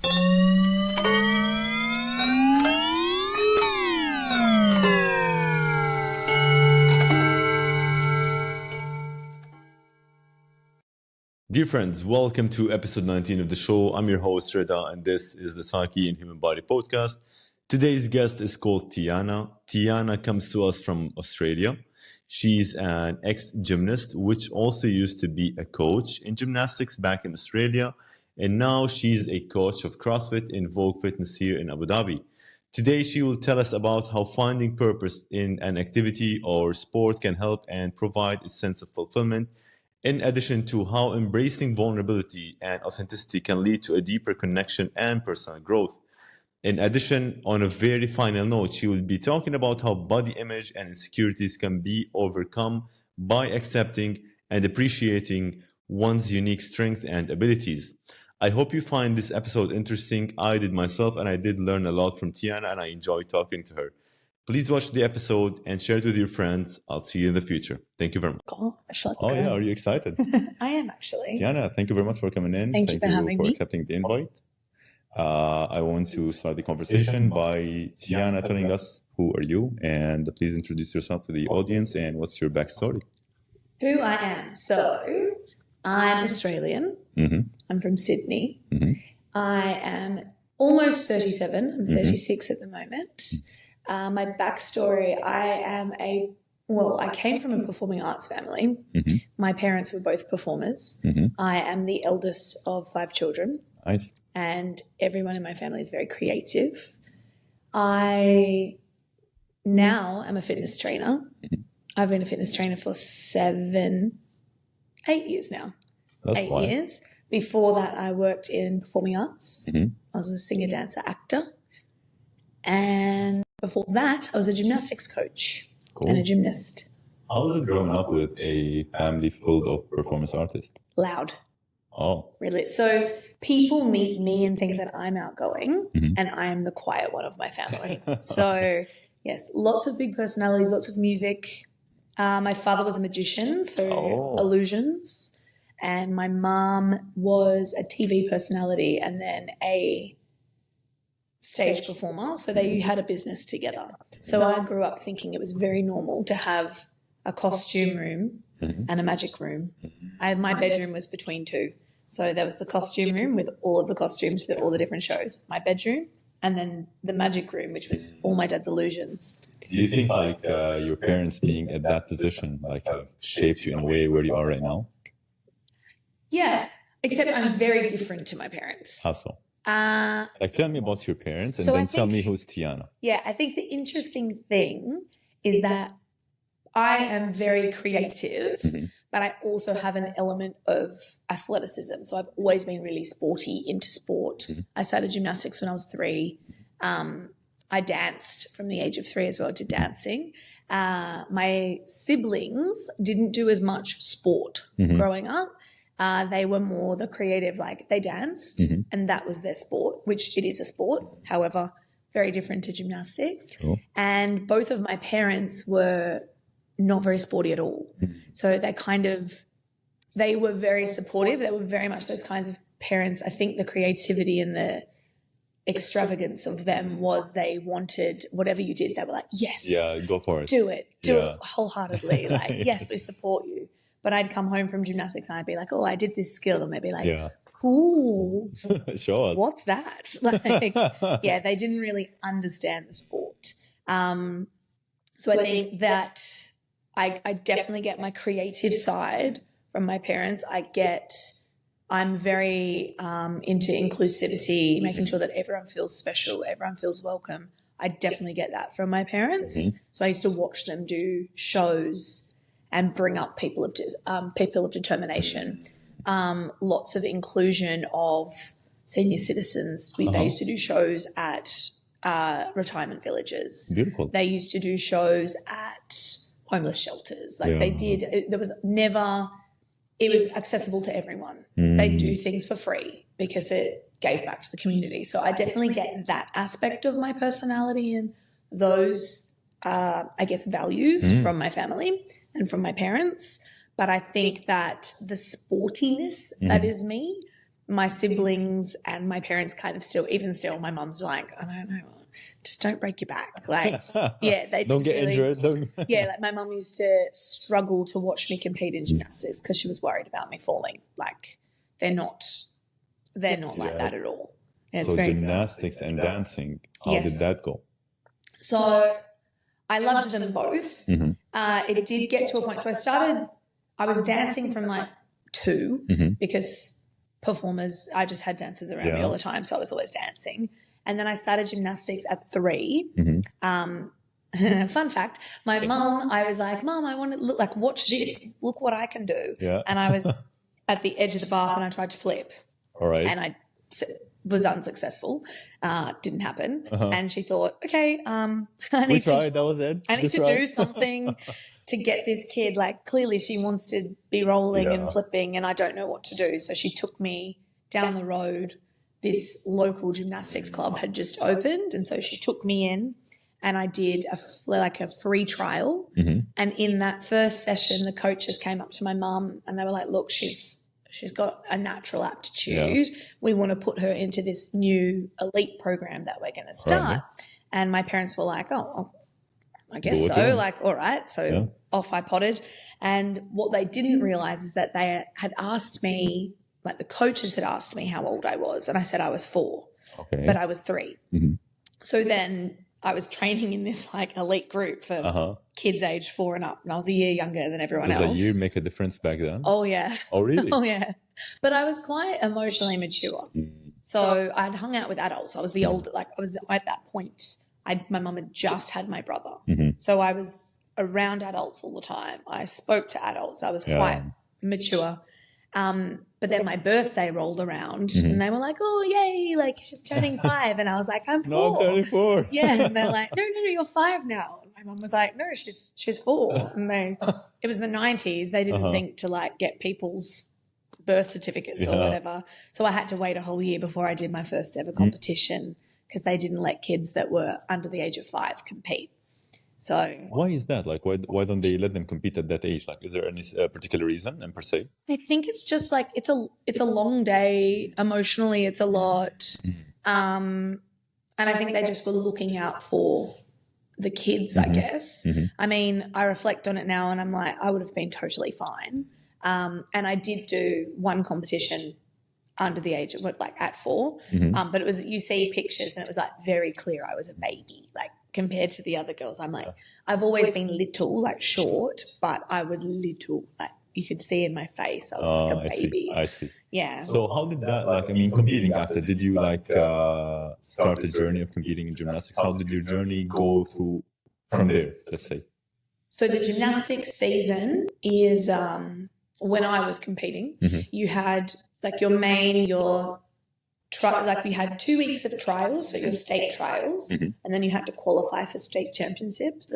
Dear friends, welcome to episode 19 of the show. I'm your host, Reda, and this is the Psyche and Human Body podcast. Today's guest is called Tiana. Tiana comes to us from Australia. She's an ex-gymnast, which also used to be a coach in gymnastics back in Australia. And now she's a coach of CrossFit in Vogue Fitness here in Abu Dhabi. Today, she will tell us about how finding purpose in an activity or sport can help and provide a sense of fulfillment, in addition to how embracing vulnerability and authenticity can lead to a deeper connection and personal growth. In addition, on a very final note, she will be talking about how body image and insecurities can be overcome by accepting and appreciating one's unique strengths and abilities. I hope you find this episode interesting. I did myself, and I did learn a lot from Tiana, and I enjoyed talking to her. Please watch the episode and share it with your friends. I'll see you in the future. Thank you very much. Yeah, are you excited? I am actually. Tiana, thank you very much for coming in. Thank you for having me. Accepting the invite. I want to start the conversation by Tiana telling us who are you, and please introduce yourself to the audience and what's your backstory. Who I am. So I'm Australian. Mm-hmm. I'm from Sydney. Mm-hmm. I am almost 37. I'm 36 at the moment. My backstory, I came from a performing arts family. Mm-hmm. My parents were both performers. Mm-hmm. I am the eldest of 5 children. Nice. And everyone in my family is very creative. I now am a fitness trainer. Mm-hmm. I've been a fitness trainer for 8 years now. That's 8 fine. years. Before that, I worked in performing arts. Mm-hmm. I was a singer, dancer, actor. And before that, I was a gymnastics coach and a gymnast. How was it growing up with a family full of performance artists? Loud. Oh. Really. So people meet me and think that I'm outgoing, Mm-hmm. and I am the quiet one of my family. So, yes, lots of big personalities, lots of music. My father was a magician, so illusions. And my mom was a TV personality and then a stage performer. So they had a business together. So I grew up thinking it was very normal to have a costume room and a magic room. My bedroom was between two. So there was the costume room with all of the costumes for all the different shows, my bedroom, and then the magic room, which was all my dad's illusions. Do you think your parents being at that position have shaped you in a way where you are right now? Yeah, except I'm very different to my parents. How so? Tell me about your parents and then tell me who's Tiana. Yeah, I think the interesting thing is that I am very creative, but I also have an element of athleticism. So I've always been really sporty, into sport. I started gymnastics when I was 3. I danced from the age of 3 as well, did dancing. My siblings didn't do as much sport growing up. They were more the creative, they danced and that was their sport, which it is a sport, however, very different to gymnastics. Cool. And both of my parents were not very sporty at all. So they were very supportive. They were very much those kinds of parents. I think the creativity and the extravagance of them was they wanted whatever you did, they were like, yes. Yeah, go for it. Do it wholeheartedly. Yes, we support you. But I'd come home from gymnastics and I'd be like, oh, I did this skill. And they'd be like, cool. Sure. What's that? They didn't really understand the sport. So I think that I definitely get my creative side from my parents. I'm very into inclusivity, making sure that everyone feels special, everyone feels welcome. I definitely get that from my parents. So I used to watch them do shows and bring up people of determination. Lots of inclusion of senior citizens. They used to do shows at retirement villages. Beautiful. They used to do shows at homeless shelters. They did. It was accessible to everyone. They do things for free because it gave back to the community. So I definitely get that aspect of my personality and those values from my family and from my parents. But I think that the sportiness that is me my siblings and my parents kind of still, my mum's like, I don't know, just don't break your back. Like, yeah, they don't get really, injured. yeah, like my mum used to struggle to watch me compete in gymnastics because she was worried about me falling. Like, they're not like that at all. Yeah, it's so very, gymnastics and dancing, how Yes. did that go? So I loved them both. It did get to a point. So I was dancing from like 2 because performers, I just had dancers around me all the time. So I was always dancing. And then I started gymnastics at 3. Fun fact, my mum, I was like, Mum, I want to look like, watch this. Look what I can do. Yeah. And I was at the edge of the bath and I tried to flip. All right. And I was unsuccessful. Didn't happen. And she thought, okay, I need to do something to get this kid. Like, clearly she wants to be rolling and flipping and I don't know what to do. So she took me down the road. This local gymnastics club had just opened. And so she took me in and I did a free trial. And in that first session, the coaches came up to my mum and they were like, look, she's got a natural aptitude. We want to put her into this new elite program that we're going to start. And my parents were like, oh, I guess so. Like, all right. So off I potted. And what they didn't realize is that they had asked me, like the coaches had asked me how old I was. And I said I was 4, but I was 3. So then I was training in this like elite group for kids aged 4 and up. And I was a year younger than everyone else. Did a year make a difference back then? Oh, yeah. Oh, really? Oh, yeah. But I was quite emotionally mature. So I'd hung out with adults. I was the old, like I was at that point. My mum had just had my brother. So I was around adults all the time. I spoke to adults. I was quite mature. But then my birthday rolled around and they were like, oh, yay, like she's turning 5. And I was like, I'm 4. No, I'm turning 4. Yeah. And they're like, no, you're 5 now. And my mum was like, no, she's 4. And it was the 90s. They didn't think to like get people's birth certificates or whatever. So I had to wait a whole year before I did my first ever competition because they didn't let kids that were under the age of 5 compete. So why is that? Like, why don't they let them compete at that age? Like, is there any particular reason per se? I think it's just like it's a long day. Emotionally, it's a lot, and I think they just were looking out for the kids. I guess. I mean, I reflect on it now, and I'm like, I would have been totally fine. And I did do one competition under the age of like at 4, but it was, you see pictures, and it was like very clear I was a baby, like. Compared to the other girls, I'm like, I've always been little, like short, but I was little, like you could see in my face, I was like a baby. I see. Yeah. So how did that, like, I mean, competing after, did you like start the journey of competing in gymnastics? How did your journey go through from there, let's say? So the gymnastics season is when I was competing, you had like we had 2 weeks of trials, so your state trials, and then you had to qualify for state championships.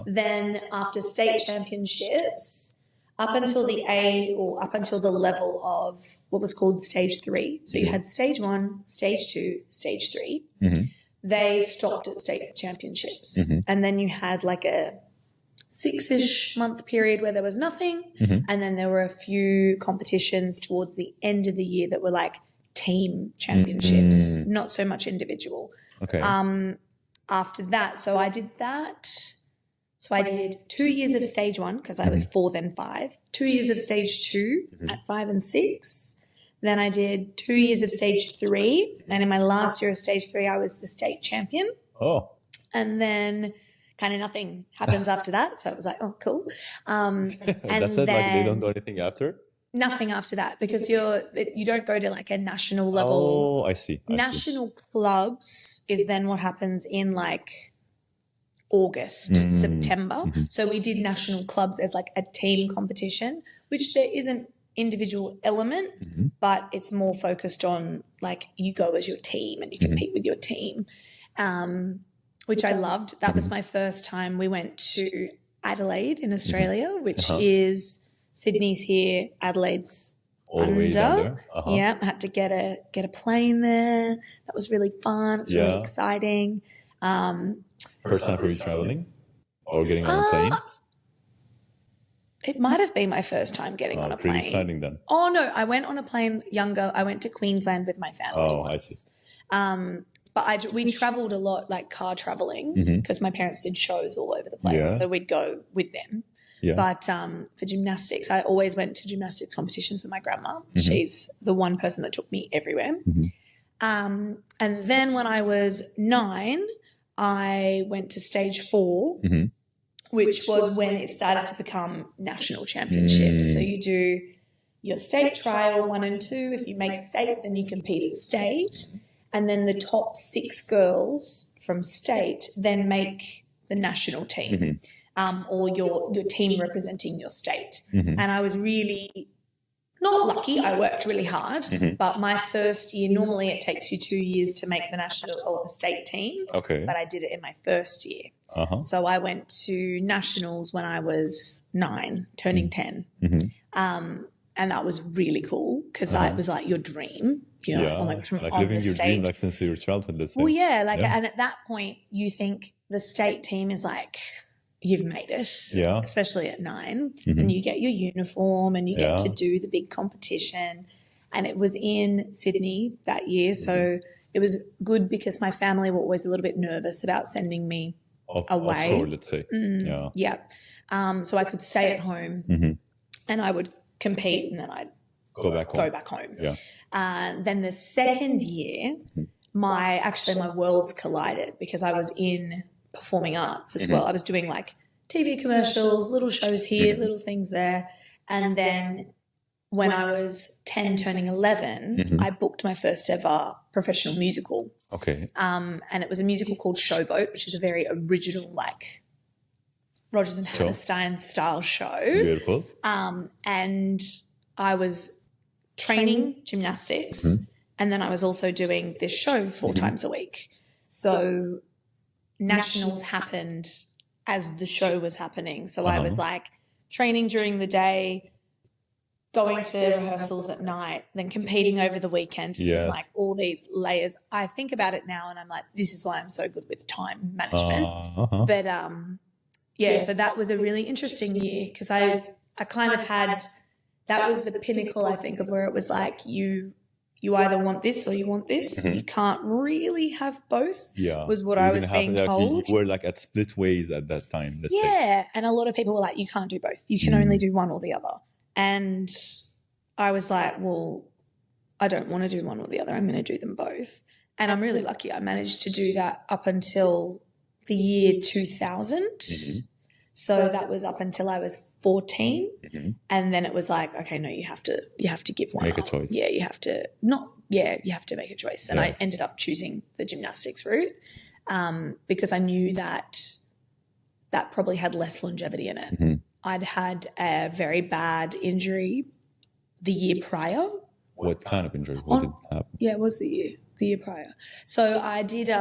Then after state championships, up until the level of what was called stage 3. So you had stage 1, stage 2, stage 3. They stopped at state championships, and then you had like a 6-ish month period where there was nothing, and then there were a few competitions towards the end of the year that were like team championships, not so much individual. After that, so I did that. So I did 2 years of stage 1 because I was 4 then 5, 2 years of stage 2 at 5 and 6. Then I did 2 years of stage 3, and in my last year of stage 3 I was the state champion. And then kind of nothing happens after that. So it was like, oh, cool. And that's it, like they don't do anything after? Nothing after that because you don't go to like a national level. Oh, I see. National clubs is then what happens in like August, September. So we did national clubs as like a team competition, which there is an individual element, but it's more focused on like you go as your team and you compete with your team. Which I loved. That was my first time. We went to Adelaide in Australia, which is Sydney's here, Adelaide's all the way down there. Yeah, I had to get a plane there. That was really fun. It was really exciting. First time for you traveling or getting on a plane? It might have been my first time getting on a Pretty plane. exciting then. Oh, no, I went on a plane younger. I went to Queensland with my family once. But we travelled a lot, like car travelling, because my parents did shows all over the place. Yeah. So we'd go with them. Yeah. But for gymnastics, I always went to gymnastics competitions with my grandma. She's the one person that took me everywhere. And then when I was 9, I went to stage 4, which was when it started to become national championships. So you do your state trial 1 and 2. If you make state, then you compete at state. And then the top 6 girls from state then make the national team, or your team representing your state. And I was really not lucky. I worked really hard, but my first year, normally it takes you 2 years to make the national or the state team. Okay. But I did it in my first year. So I went to nationals when I was 9, turning 10. And that was really cool because it was like your dream. You know, oh my gosh, I'm like on living the your state. dream like since your childhood, let's say. Well, yeah, and at that point you think the state team is like, you've made it, especially at 9, and you get your uniform and you get to do the big competition. And it was in Sydney that year, so it was good because my family were always a little bit nervous about sending me away. Offshore, let's say. So I could stay at home and I would compete and then I'd go back home. Then the second year, my worlds collided because I was in performing arts as well. I was doing like TV commercials, little shows here, little things there. And then when I was 10 turning 11, I booked my first ever professional musical. Okay. And it was a musical called Showboat, which is a very original, like Rodgers and Hammerstein style show. Beautiful. And I was training gymnastics, and then I was also doing this show 4 times a week. So nationals happened as the show was happening. So I was like training during the day, going to rehearsals at night, then competing over the weekend. It's like all these layers. I think about it now and I'm like, this is why I'm so good with time management. But so that was a really interesting year because I kind of had, that was the pinnacle, I think, of where it was like you either want this or you want this. You can't really have both, was what I was being told. You were like at split ways at that time, let's say. Yeah, and a lot of people were like, you can't do both. You can only do one or the other. And I was like, well, I don't want to do one or the other. I'm going to do them both. And I'm really lucky I managed to do that up until the year 2000. So that was up until I was 14. And then it was like, okay, no, you have to give one Make up. a choice. Yeah, you have to make a choice. And I ended up choosing the gymnastics route because I knew that probably had less longevity in it. I'd had a very bad injury the year prior. What kind of injury? What did happen? Yeah, it was the year prior. So I did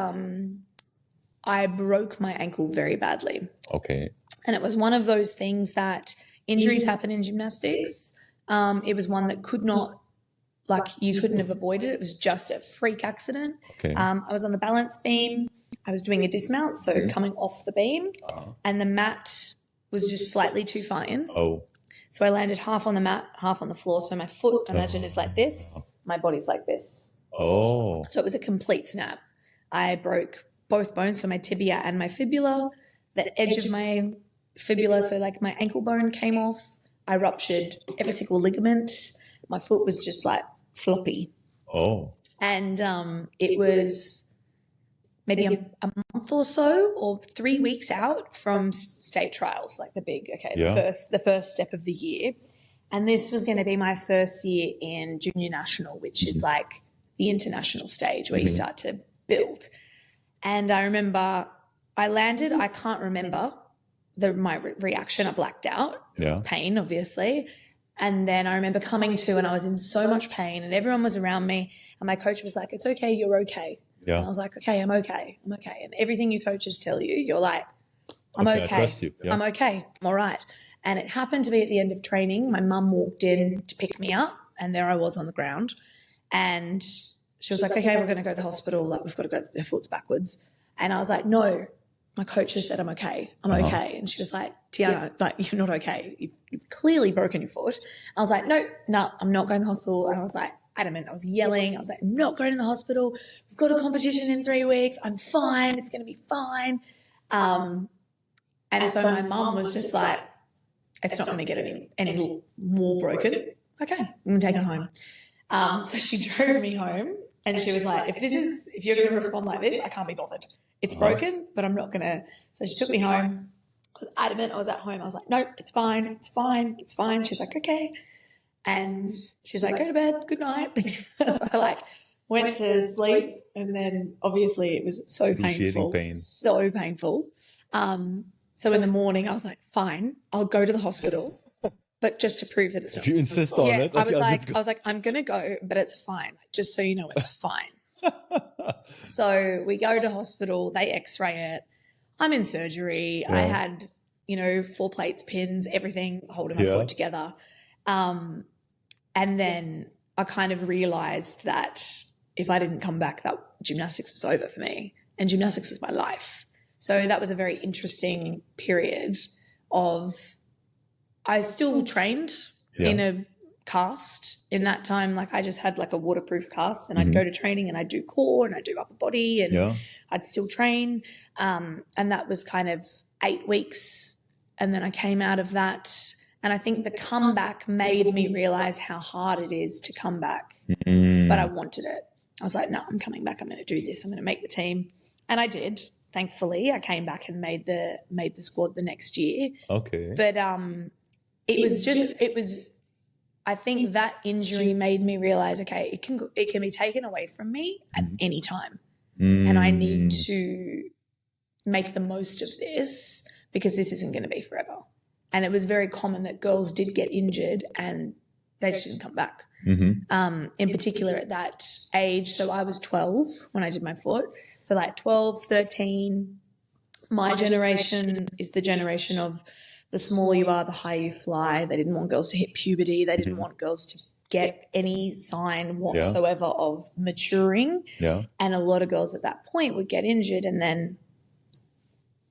I broke my ankle very badly. Okay. And it was one of those things that injuries happen in gymnastics. It was one that could not, like you couldn't have avoided. It was just a freak accident. Okay. I was on the balance beam. I was doing a dismount, so coming off the beam, and the mat was just slightly too far in. So I landed half on the mat, half on the floor. So my foot, imagine, is like this. My body's like this. So it was a complete snap. I broke both bones, so my tibia and my fibula. The edge of my fibula, so like my ankle bone came off. I ruptured every single ligament. My foot was just like floppy. And it was maybe a month or so or 3 weeks out from state trials, like the first step of the year. And this was going to be my first year in junior national, which is like the international stage where you start to build. And I remember I landed, I can't remember my reaction. I blacked out, pain, obviously. And then I remember coming to and I was in so much pain and everyone was around me and my coach was like, it's okay, you're okay. And I was like, okay, I'm okay. I'm okay. And everything your coaches tell you, you're like, I'm okay. I trust you. I'm okay. I'm all right. And it happened to be at the end of training. My mum walked in to pick me up and there I was on the ground. And she was like, okay, we're going to go to the hospital. Like, we've got to go, her foot's backwards. And I was like, no, my coach has said I'm okay. I'm okay. And she was like, Tiana, like, you're not okay. You've clearly broken your foot. I was like, no, I'm not going to the hospital. And I was like, adamant. I was yelling. I was like, I'm not going to the hospital. We've got a competition in 3 weeks. I'm fine. It's going to be fine. And so my mum was just like, it's not going to get any more broken. Okay, I'm going to take her home. So she drove me home and she was like, if you're going to respond like this, I can't be bothered. It's broken, but I'm not going to. So she took me home. I was adamant. I was at home. I was like, nope, it's fine. It's fine. It's fine. She's like, okay. And she's like, go to bed. Good night. So I like went to sleep. And then obviously it was so painful. So painful. So in the morning I was like, fine, I'll go to the hospital. But just to prove that it's not. If you insist on it. I was like, I'm going to go, but it's fine. Just so you know, it's fine. So we go to hospital, they x-ray it. I'm in surgery. I had, 4 plates, pins, everything holding my foot together. And then I kind of realized that if I didn't come back, that gymnastics was over for me. And gymnastics was my life. So that was a very interesting period of, I still trained in a cast in that time. Like I just had like a waterproof cast and I'd go to training and I'd do core and I'd do upper body and I'd still train. And that was kind of 8 weeks. And then I came out of that. And I think the comeback made me realize how hard it is to come back. But I wanted it. I was like, no, I'm coming back. I'm going to do this. I'm going to make the team. And I did. Thankfully, I came back and made the squad the next year. Okay. But I think that injury made me realize, okay, it can be taken away from me at any time. And I need to make the most of this because this isn't going to be forever. And it was very common that girls did get injured and they just didn't come back. In particular at that age. So I was 12 when I did my foot. So like 12, 13, my generation is the generation of the smaller you are, the higher you fly. They didn't want girls to hit puberty. They didn't want girls to get any sign whatsoever of maturing. And a lot of girls at that point would get injured and then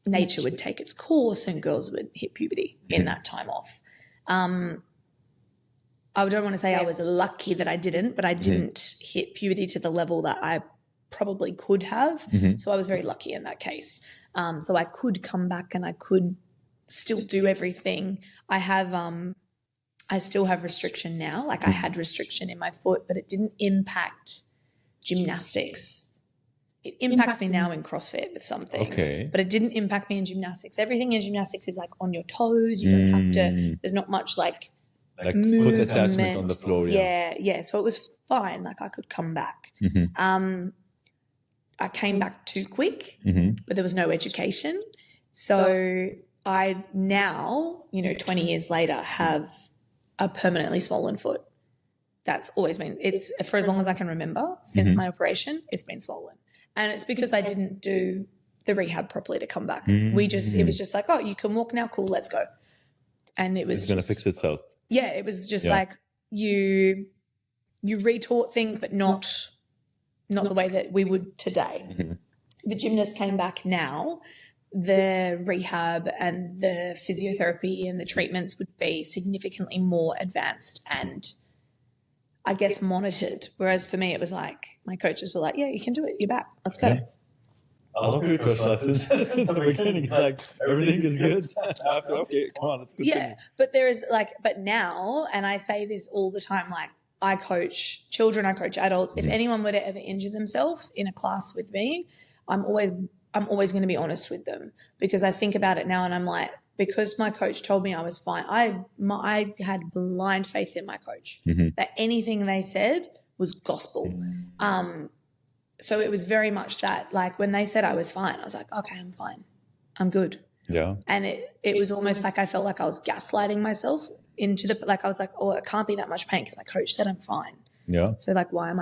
nature would take its course and girls would hit puberty in that time off. I don't want to say I was lucky that I didn't, but I didn't hit puberty to the level that I probably could have. So I was very lucky in that case. So I could come back and I could still do everything. I still have restriction now. Like I had restriction in my foot, but it didn't impact gymnastics. It impacts me now in CrossFit with some things, but it didn't impact me in gymnastics. Everything in gymnastics is like on your toes. You don't have to, there's not much like put attachment on the floor. Yeah. So it was fine. Like I could come back. I came back too quick, but there was no education. So I now, 20 years later, have a permanently swollen foot. That's always been, it's for as long as I can remember since my operation, it's been swollen. And it's because I didn't do the rehab properly to come back. It was just like, oh, you can walk now, cool, let's go. And it was it's going to fix itself. Yeah, it was just like you retaught things, but not the way that we would today. The gymnast came back now, the rehab and the physiotherapy and the treatments would be significantly more advanced and I guess monitored. Whereas for me, it was like my coaches were like, yeah, you can do it. You're back. Let's go. Yeah. I love your coach lessons in the beginning. It's like everything is good. After, okay, come on, let's continue. Yeah, but there is but now, and I say this all the time, like I coach children, I coach adults. If anyone were to ever injure themselves in a class with me, I'm always going to be honest with them because I think about it now and I'm like, because my coach told me I was fine, I had blind faith in my coach that anything they said was gospel. So it was very much that, like when they said I was fine, I was like, okay, I'm fine. I'm good. Yeah. And it was almost like I felt like I was gaslighting myself into I was like, oh, it can't be that much pain because my coach said I'm fine. Yeah. So like, why am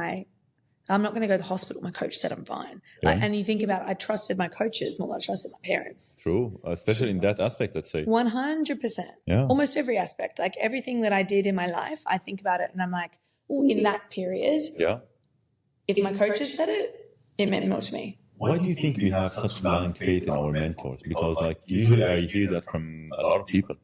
I'm not going to go to the hospital. My coach said I'm fine. Yeah. And you think about it, I trusted my coaches more than I trusted my parents. True. Especially in that aspect, let's say. 100%. Yeah. Almost every aspect. Like everything that I did in my life, I think about it and I'm like, oh, in that period, if my coaches said it, it meant more to me. why do you think we have such blind faith in our mentors? Because like usually I hear that from a lot of people.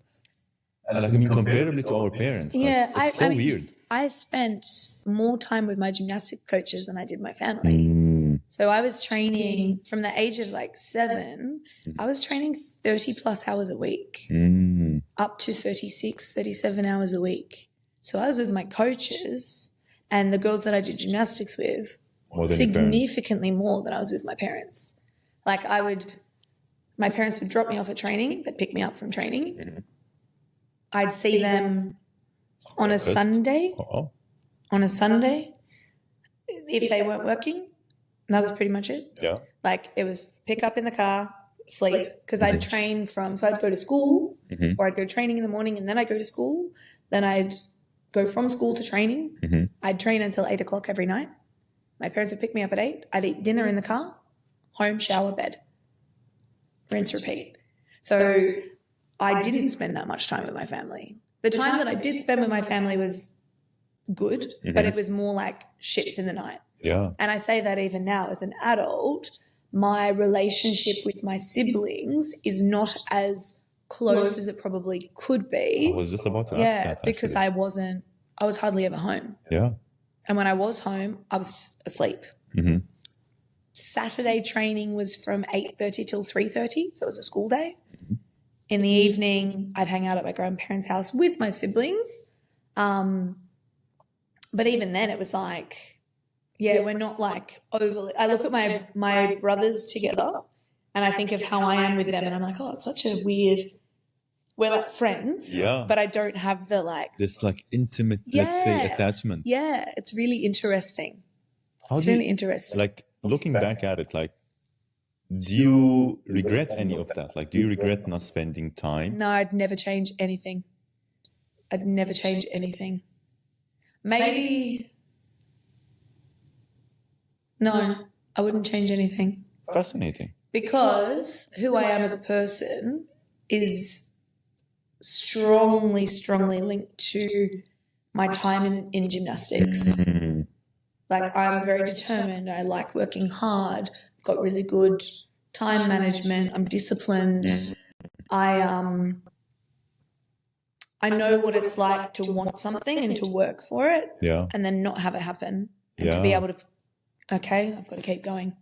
And like, I mean, comparably to our parents, Yeah, like, it's so weird. I spent more time with my gymnastic coaches than I did my family. So I was training from the age of like 7, I was training 30 plus hours a week, up to 36, 37 hours a week. So I was with my coaches and the girls that I did gymnastics with significantly more than I was with my parents. Like my parents would drop me off at training, they'd pick me up from training. I'd see them on a Sunday, if they weren't working. That was pretty much it. Yeah. Like it was pick up in the car, sleep, because I'd train so I'd go to school or I'd go training in the morning and then I'd go to school. Then I'd go from school to training. I'd train until 8 o'clock every night. My parents would pick me up at 8. I'd eat dinner in the car, home, shower, bed, rinse, repeat. So I didn't spend that much time with my family. The time that I did spend with my family was good, but it was more like ships in the night. Yeah. And I say that even now as an adult, my relationship with my siblings is not as close as it probably could be. I was just about to ask that. Actually. Because I was hardly ever home. Yeah. And when I was home, I was asleep. Saturday training was from 8:30 till 3:30, so it was a school day. In the evening, I'd hang out at my grandparents' house with my siblings. But even then it was like, we're not like overly – I look at my brothers together and I think of how I am with them and I'm like, oh, it's such a weird – we're like friends, but I don't have the like – this like intimate, let's say, attachment. Yeah, it's really interesting. It's really interesting. Like looking back at it, like do you regret any of that? Like do you regret not spending time? No, I'd never change anything. I'd never change anything. Maybe no, I wouldn't change anything. Fascinating. Because who I am as a person is strongly linked to my time in gymnastics. Like I'm very determined. I like working hard. I've got really good time management. I'm disciplined. I know what it's like to want something and to work for it and then not have it happen and to be able to, okay, I've got to keep going.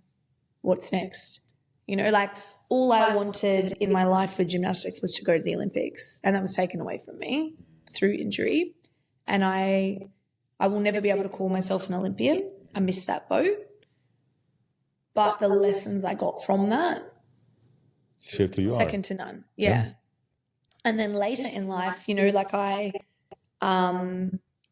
What's next? You know, like all I wanted in my life with gymnastics was to go to the Olympics and that was taken away from me through injury. And I will never be able to call myself an Olympian. I missed that boat. But the lessons I got from that, shaped who you second to none. Yeah. And then later in life, you know, like going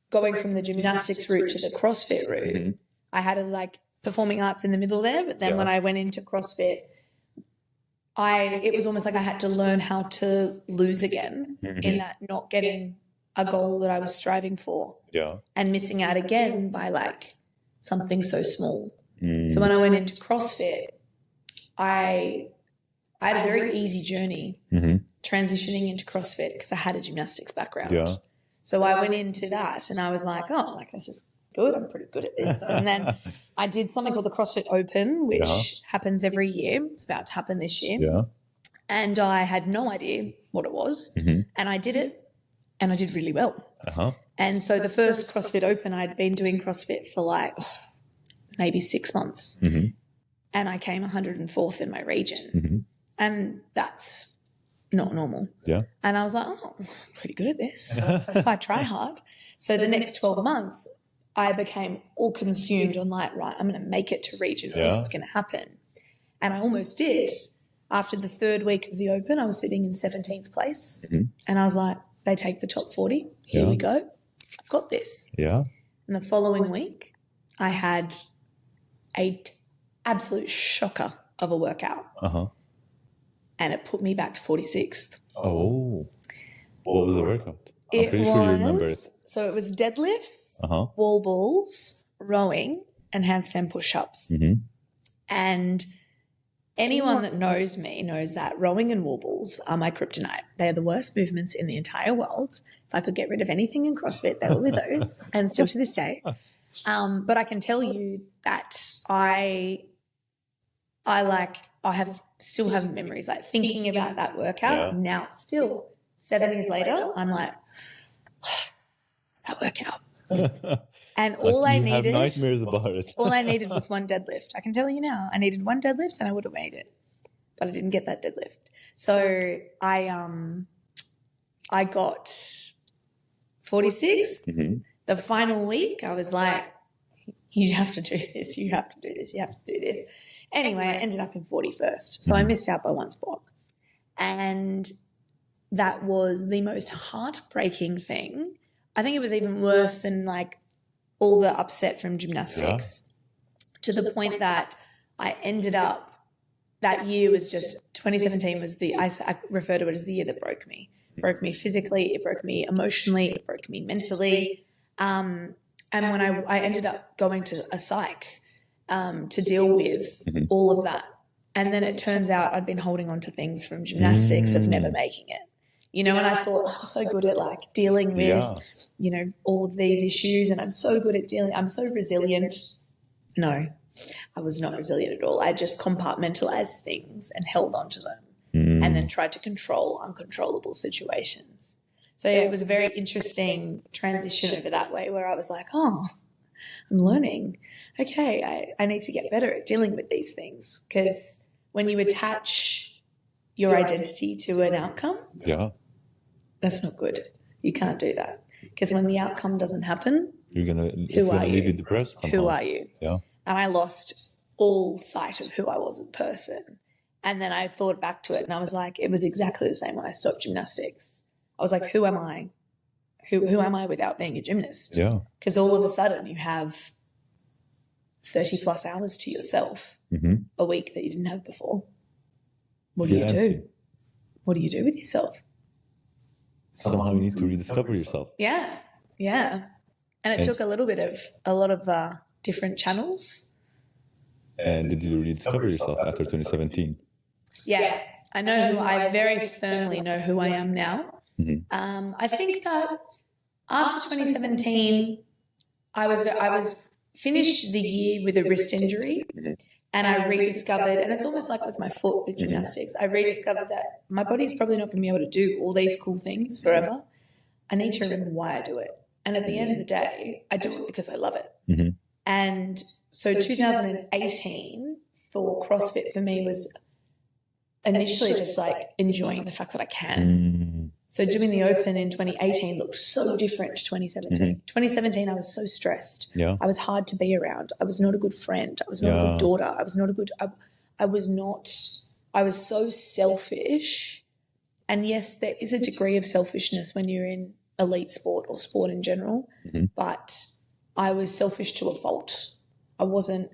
from the gymnastics route to the CrossFit route, I had a like performing arts in the middle there. But then when I went into CrossFit, it was almost like I had to learn how to lose again in that not getting a goal that I was striving for and missing out again by like something so small. So when I went into CrossFit, I had a very easy journey transitioning into CrossFit because I had a gymnastics background. So I went into that and I was like, oh, like this is good. I'm pretty good at this. And then I did something called the CrossFit Open, which happens every year. It's about to happen this year. And I had no idea what it was. And I did it and I did really well. And so the first CrossFit Open, I'd been doing CrossFit for like maybe 6 months. And I came 104th in my region. And that's not normal. And I was like, oh, I'm pretty good at this if I try hard. So the next 12 months, I became all consumed on like, right, I'm going to make it to regionals. It's going to happen. And I almost did. After the third week of the Open, I was sitting in 17th place. And I was like, they take the top 40. Here we go. I've got this. And the following week, I had an absolute shocker of a workout. And it put me back to 46th. Oh. What was the workout? I'm pretty sure you remember it. So it was deadlifts, wall balls, rowing, and handstand push-ups. And anyone that knows me knows that rowing and wall balls are my kryptonite. They are the worst movements in the entire world. If I could get rid of anything in CrossFit, they will be those, and still to this day. But I can tell you that I I still have memories, like thinking about that workout now, still 7 years later, I'm like, that workout. And all I needed, have nightmares about it. all I needed was one deadlift. I can tell you now, I needed one deadlift and I would have made it, but I didn't get that deadlift. So I got 46. The final week, I was like, you have to do this, you have to do this, you have to do this. Anyway, I ended up in 41st. So I missed out by one spot. And that was the most heartbreaking thing. I think it was even worse than like all the upset from gymnastics, to the point that I ended up, that year was just, 2017 was I refer to it as the year that broke me. It broke me physically, it broke me emotionally, it broke me mentally. And when I ended up going to a psych to deal with all of that. And then it turns out I'd been holding on to things from gymnastics of never making it. You know, and I thought, I'm so good at like dealing with, you know, all of these issues, and I'm so good at dealing, I'm so resilient. No, I was not resilient at all. I just compartmentalized things and held on to them and then tried to control uncontrollable situations. So yeah, it was a very interesting transition over that way, where I was like, oh, I'm learning. Okay, I need to get better at dealing with these things, because when you attach your identity to an outcome, that's not good. You can't do that, because when the outcome doesn't happen, it's gonna leave you depressed somehow. Who are you? Yeah. And I lost all sight of who I was as a person. And then I thought back to it and I was like, it was exactly the same when I stopped gymnastics. I was like, who am I? Who am I without being a gymnast? Yeah. Because all of a sudden you have 30 plus hours to yourself a week that you didn't have before. What do you do? What do you do with yourself? Somehow you need to rediscover yourself. Yeah. Yeah. And it took a lot of different channels. And did you rediscover yourself after 2017? Yeah. I very firmly know who I am now. I think that after 2017, I was finished the year with a wrist injury, and I rediscovered, and it's almost like with my foot with gymnastics, I rediscovered that my body's probably not going to be able to do all these cool things forever. I need to remember why I do it. And at the end of the day, I do it because I love it. And so 2018 for CrossFit for me was initially just like enjoying the fact that I can. So doing the Open in 2018 looked so different to 2017. 2017, I was so stressed. I was hard to be around. I was not a good friend. I was not a good daughter. I was not a good, I was so selfish. And yes, there is a degree of selfishness when you're in elite sport or sport in general, but I was selfish to a fault. I wasn't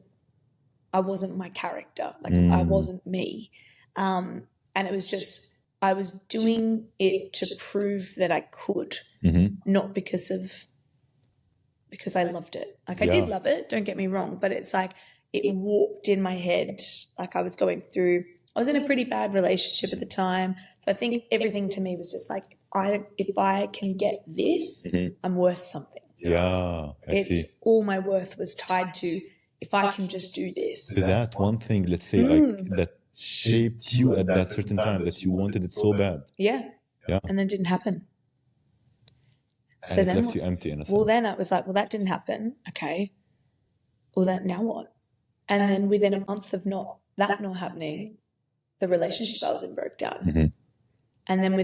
my character. Like I wasn't me. And it was just, I was doing it to prove that I could, not because I loved it. Like I did love it, don't get me wrong, but it's like it warped in my head. Like I was in a pretty bad relationship at the time. So I think everything to me was just like, if I can get this, I'm worth something. Yeah, I see. All my worth was tied to, if I can just do this. That one thing, let's say, like that shaped you at that certain time, that you wanted it so bad. Yeah. And then it didn't happen. And it left you empty in a sense. Well, then I was like, well, that didn't happen. Okay. Well, now what? And then within a month of not happening, the relationship I was in broke down. And then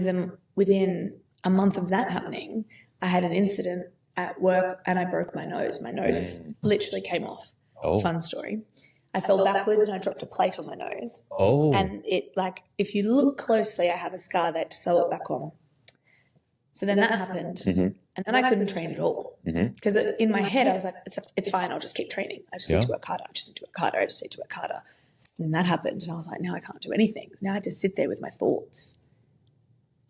within a month of that happening, I had an incident at work and I broke my nose. My nose literally came off. Fun story. I fell backwards and I dropped a plate on my nose. And it, like, if you look closely, I have a scar there to sew it back on. So then that happened. And then I couldn't train at all. Because in my head, I was like, it's fine, I'll just keep training. I just need to work harder. I just need to work harder. I just need to work harder. And then that happened. And I was like, now I can't do anything. Now I had to sit there with my thoughts.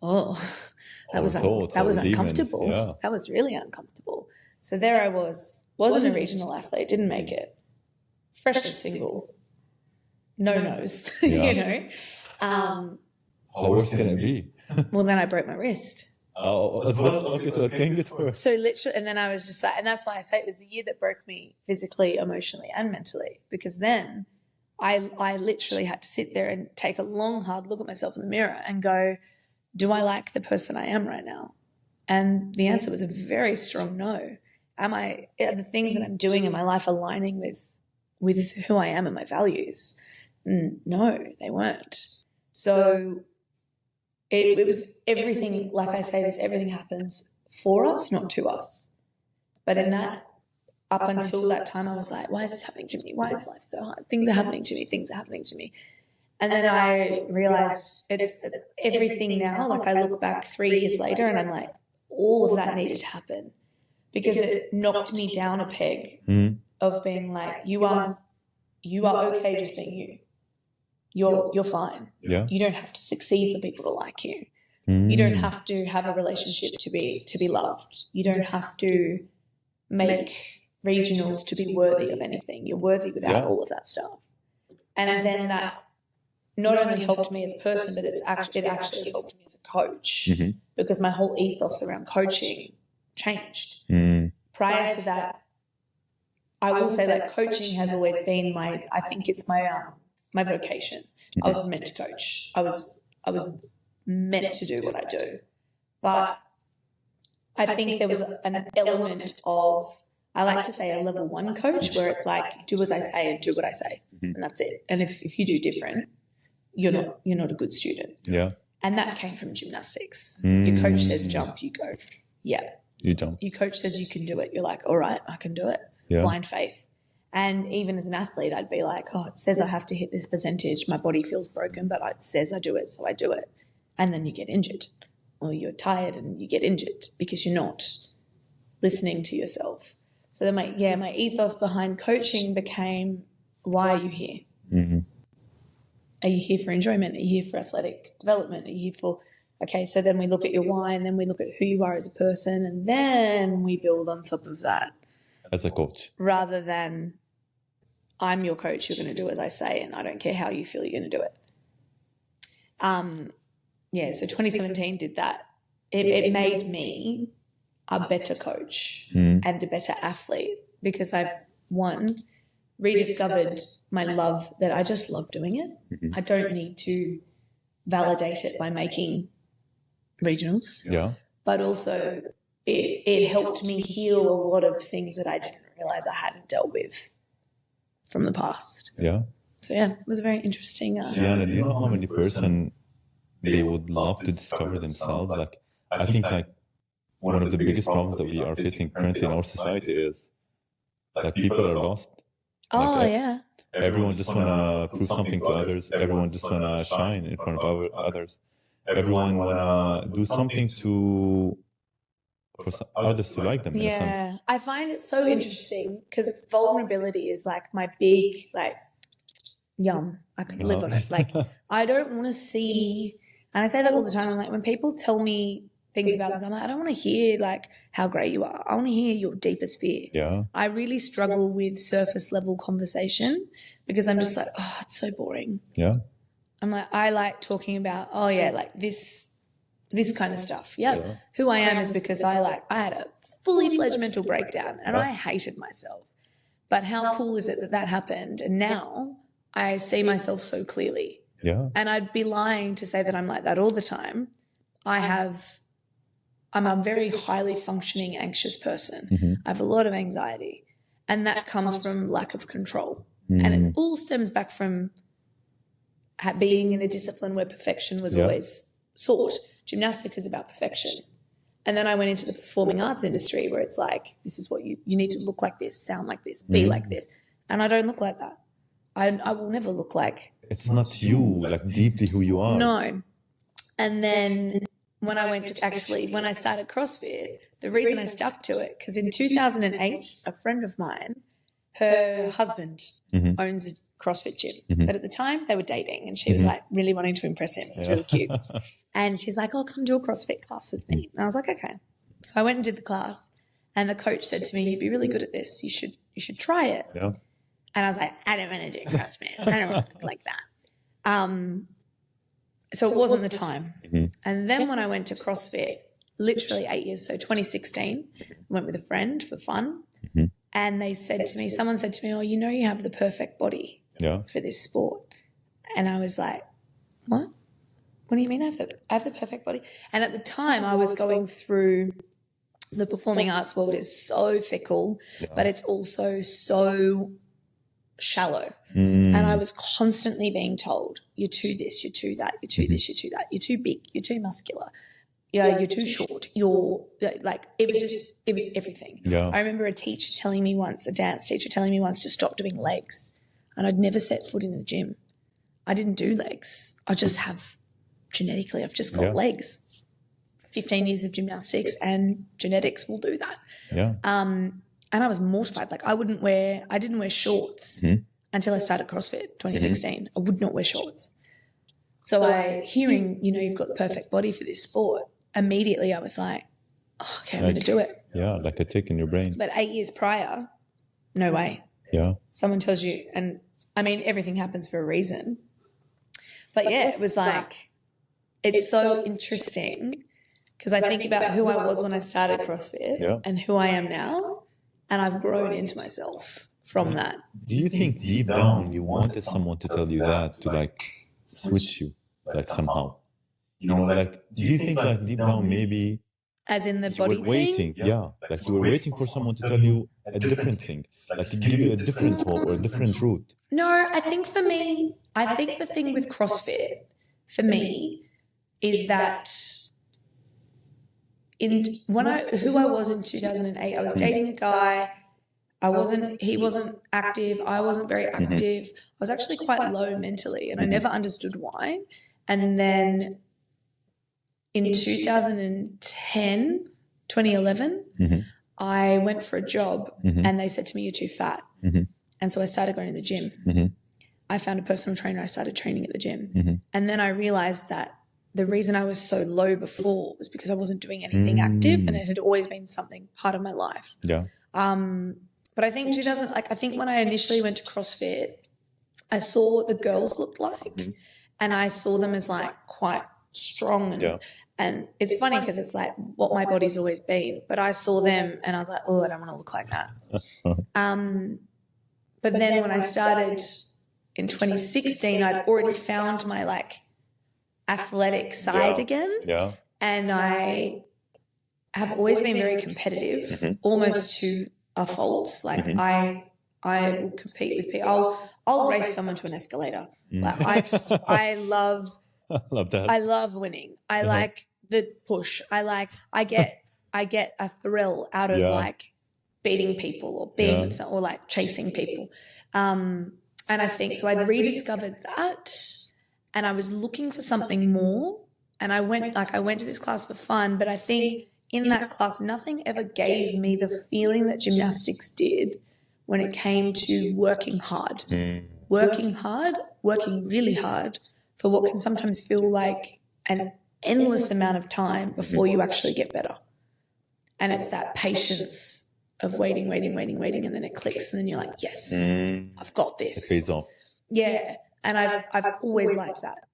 That was uncomfortable. Yeah. That was really uncomfortable. So there I wasn't a regional athlete, didn't make it. Freshly single, no nose, you know. How worse can it be? Well, then I broke my wrist. As well? Okay, so it can get worse. So literally, and then I was just like, and that's why I say it was the year that broke me physically, emotionally, and mentally, because then I literally had to sit there and take a long, hard look at myself in the mirror and go, do I like the person I am right now? And the answer was a very strong no. Are the things that I'm doing in my life aligning with who I am and my values? No, they weren't. So it was everything, like I say this, everything happens for us, not to us. But in that, up until that time, I was like, why is this happening to me? Why is life so hard? Things are happening to me. Things are happening to me. And then I realized it's everything now. Like I look back 3 years later and I'm like, all of that needed to happen because it knocked me down a peg of being like, you are okay just being you. You're fine. Yeah. You don't have to succeed for people to like you. You don't have to have a relationship to be loved. You don't have to make regionals to be worthy of anything. You're worthy without all of that stuff. And then that not only helped me as a person, but it actually helped me as a coach because my whole ethos around coaching changed. Prior to that, I will say that coaching has always been I think it's my vocation. I was meant to coach. I was meant to do what I do. But I think there was an element of, I like to say a level 1 coach where it's like, do as I say and do what I say. And that's it. And if you do different, you're not a good student. Yeah. And that came from gymnastics. Your coach says jump, you go, yeah. You jump. Your coach says you can do it. You're like, all right, I can do it. Yeah. Blind faith. And even as an athlete, I'd be like, oh, it says I have to hit this percentage. My body feels broken, but it says I do it, so I do it. And then you get injured. Or you're tired and you get injured because you're not listening to yourself. So then my ethos behind coaching became, why are you here? Are you here for enjoyment? Are you here for athletic development? Are you here for, okay, so then we look at your why and then we look at who you are as a person and then we build on top of that. As a coach. Rather than, I'm your coach, you're going to do as I say and I don't care how you feel, you're going to do it. So 2017 did that. It made me a better coach and a better athlete because I've, one, rediscovered my love that I just love doing it. I don't need to validate it by making regionals. Yeah. But also it helped me heal a lot of things that I didn't realize I hadn't dealt with from the past. Yeah. So yeah, it was a very interesting. Tiana, do you know how many person they would love to discover themselves? Like, I think like one of the biggest problems that we are facing currently in our society is like people are lost. Yeah. Everyone just want to prove something to others. Everyone just want to shine in front of others. Everyone want to do something for others to like them in a sense. I find it so interesting because vulnerability is like my big, like, yum. I could live on it. Like, I don't want to see, and I say that all the time. I'm like, when people tell me things about themselves, I'm like, I don't want to hear like how great you are. I want to hear your deepest fear. Yeah. I really struggle with surface level conversation because I'm just like, oh, it's so boring. Yeah. I'm like, I like talking about, oh yeah, like this kind of stuff. Yeah. Who I am is because I had a fully fledged mental breakdown and I hated myself. But how cool is it that happened? And now I see myself so clearly. Yeah. And I'd be lying to say that I'm like that all the time. I'm a very highly functioning anxious person. I have a lot of anxiety. And that comes from lack of control. And it all stems back from being in a discipline where perfection was always sought. Gymnastics is about perfection. And then I went into the performing arts industry where it's like, this is what you need to look like this, sound like this, be like this. And I don't look like that. I will never look like. It's not you, like deeply who you are. No. And then when I when I started CrossFit, the reason I stuck to it, because in 2008, a friend of mine, her husband owns a CrossFit gym. But at the time they were dating and she was like really wanting to impress him. It was really cute. And she's like, oh, come do a CrossFit class with me. And I was like, okay. So I went and did the class and the coach said to me, you'd be really good at this. You should try it. Yeah. And I was like, I don't want to do CrossFit. I don't want to look like that. So it wasn't the time. And then when I went to CrossFit, literally 8 years, so 2016, I went with a friend for fun. And they said to me, someone said to me, oh, you know you have the perfect body. for this sport. And I was like, what? What do you mean I have the perfect body? And at the time I was going through, the performing arts world is so fickle, but it's also so shallow. And I was constantly being told, you're too this, you're too that, you're too this, you're too that, you're too big, you're too muscular, you're too short, you're like, it was everything. I remember a dance teacher telling me once to stop doing legs, and I'd never set foot in the gym. I didn't do legs. I just have, genetically, I've just got legs. 15 years of gymnastics and genetics will do that. And I was mortified. Like I didn't wear shorts until I started CrossFit 2016. I would not wear shorts. So hearing, you've got the perfect body for this sport, immediately I was like, oh, okay, I'm going to do it. Yeah, like a tick in your brain. But 8 years prior, no way. Yeah. Someone tells you, and I mean, everything happens for a reason. But yeah, it was like, it's so interesting because I think about who I was when I started CrossFit and who I am now, and I've grown into myself from that. Do you think deep down you wanted someone to tell you that, to like switch you, like somehow? Like, do you think like deep down maybe as in the body you were waiting, like you were waiting for someone to tell you a different thing, like to give you a different hope or a different route? No, I think for me, the thing with CrossFit for me is that who I was in 2008, I was dating a guy. He wasn't active. I wasn't very active. I was actually quite low mentally, and I never understood why. And then in 2011, I went for a job and they said to me, you're too fat. And so I started going to the gym. I found a personal trainer. I started training at the gym. And then I realized that the reason I was so low before was because I wasn't doing anything active, and it had always been something part of my life. But I think I think when I initially went to CrossFit, I saw what the girls looked like, and I saw them as like quite strong. And it's funny because it's like what my body's always been, but I saw them and I was like, oh, I don't want to look like that. But then when I started in 2016, I'd already found my like athletic side again. And I have always been very competitive, almost to a fault. Like I will compete with people. I'll race someone to an escalator. Like I love that. I love winning. I like the push. I get a thrill out of like beating people or being or like chasing people. And I think so I'd rediscovered that, and I was looking for something more, and I went to this class for fun, but I think in that class nothing ever gave me the feeling that gymnastics did when it came to working hard. Working really hard for what can sometimes feel like an endless amount of time before you actually get better. And it's that patience of waiting, and then it clicks, and then you're like, yes, I've got this. It pays off. Yeah, and I've always liked that.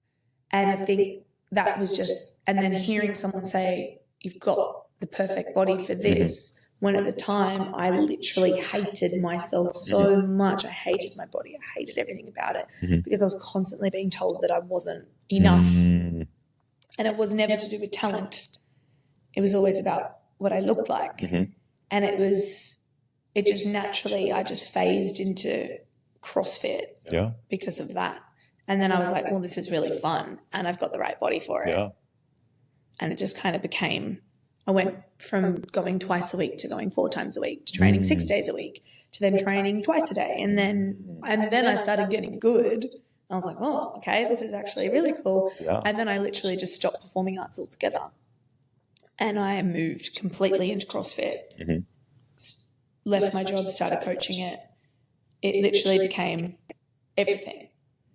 And I think that was just, and then hearing someone say, you've got the perfect body for this, when at the time I literally hated myself so much. I hated my body. I hated everything about it because I was constantly being told that I wasn't enough. And it was never to do with talent. It was always about what I looked like. And it just naturally, I just phased into CrossFit because of that. And then I was like, well, this is really fun and I've got the right body for it. And it just kind of became, I went from going twice a week to going 4 times a week to training 6 days a week to then training twice a day. And then I started getting good. I was like, oh, okay, this is actually really cool. And then I literally just stopped performing arts altogether. And I moved completely into CrossFit, left my job, started coaching it. It literally became everything.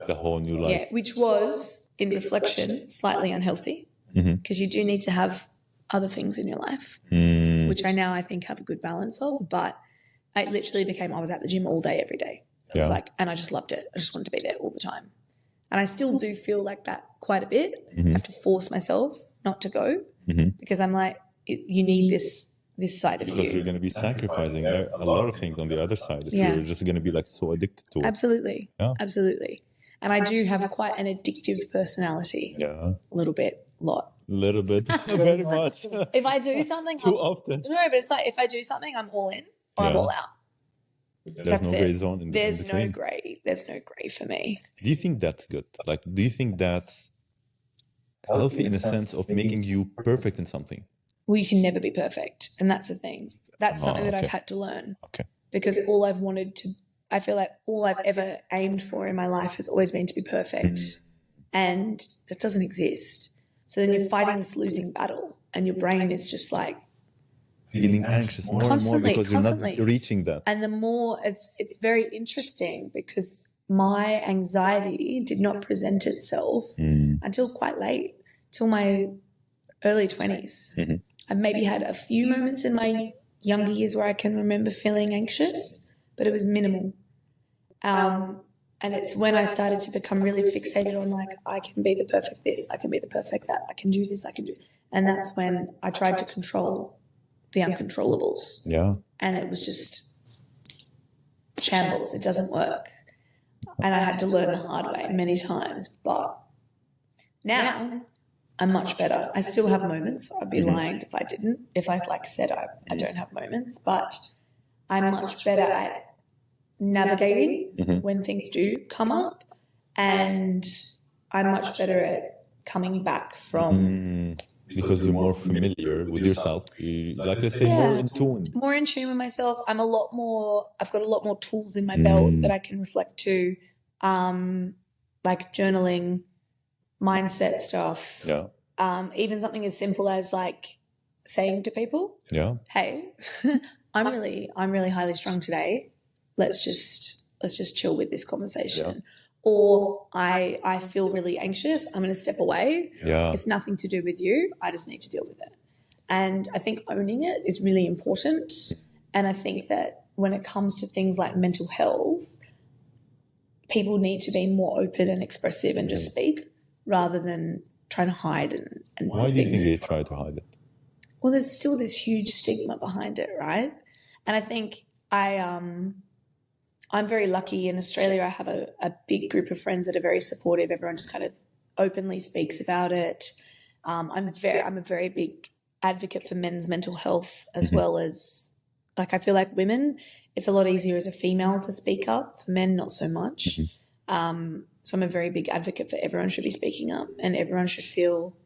The whole new life. Yeah, which was, in reflection, slightly unhealthy because you do need to have other things in your life, which I think have a good balance of. But it literally became, I was at the gym all day, every day. It was like, and I just loved it. I just wanted to be there all the time. And I still do feel like that quite a bit. I have to force myself not to go because I'm like, you need this this side of Because you. you're going to be sacrificing a lot of things on the other side if Yeah. you're just going to be like so addicted to it. Absolutely. Yeah. Absolutely. And I do have quite an addictive personality. Yeah. A little bit, a lot. A little bit. Very much. If I do something, Too often. No, but it's like if I do something, I'm all in or I'm Yeah. all out. There's That's no it. gray zone in There's between. no gray. There's no gray for me. Do you think that's good? Like, do you think that's healthy in a sense of making you perfect in something? Well, you can never be perfect. And that's the thing. That's something that I've okay. had to learn. Okay. Because I feel like all I've ever aimed for in my life has always been to be perfect. And that doesn't exist. So then you're fighting this losing battle and your brain is just like, You're getting anxious more Constantly, and more because you're constantly. not reaching that. and the more it's very interesting because my anxiety did not present itself until quite late, till my early 20s. Mhm. I've maybe had a few moments in my younger years where I can remember feeling anxious, but it was minimal. And it's when I started to become really fixated on like, I can be the perfect this, I can be the perfect that, I can do this, I can do. And that's when I tried to control the uncontrollables. Yeah. And it was just shambles. It doesn't work. And I had to learn the hard way many times. But now I'm much better. I still have moments. I'd be lying if I didn't. If I said I don't have moments, but I'm much better at navigating when things do come up, and I'm much better at coming back from Because you're more familiar with yourself. Like, let's say, more in tune. more in tune with myself. I've got a lot more tools in my belt that I can reflect to, like journaling, mindset stuff. Yeah. Even something as simple as like saying to people, Yeah. "Hey, I'm really highly strung today. Let's just chill with this conversation." Yeah. Or I feel really anxious. I'm going to step away. Yeah. It's nothing to do with you. I just need to deal with it. And I think owning it is really important. And I think that when it comes to things like mental health, people need to be more open and expressive and just speak rather than trying to hide and Why do you think things. they try to hide it? Well, there's still this huge stigma behind it, right? And I think I'm very lucky in Australia. I have a big group of friends that are very supportive. Everyone just kind of openly speaks about it. I'm a very big advocate for men's mental health as well as, like, I feel like women, it's a lot easier as a female to speak up. For men, not so much. So I'm a very big advocate for everyone should be speaking up and everyone should feel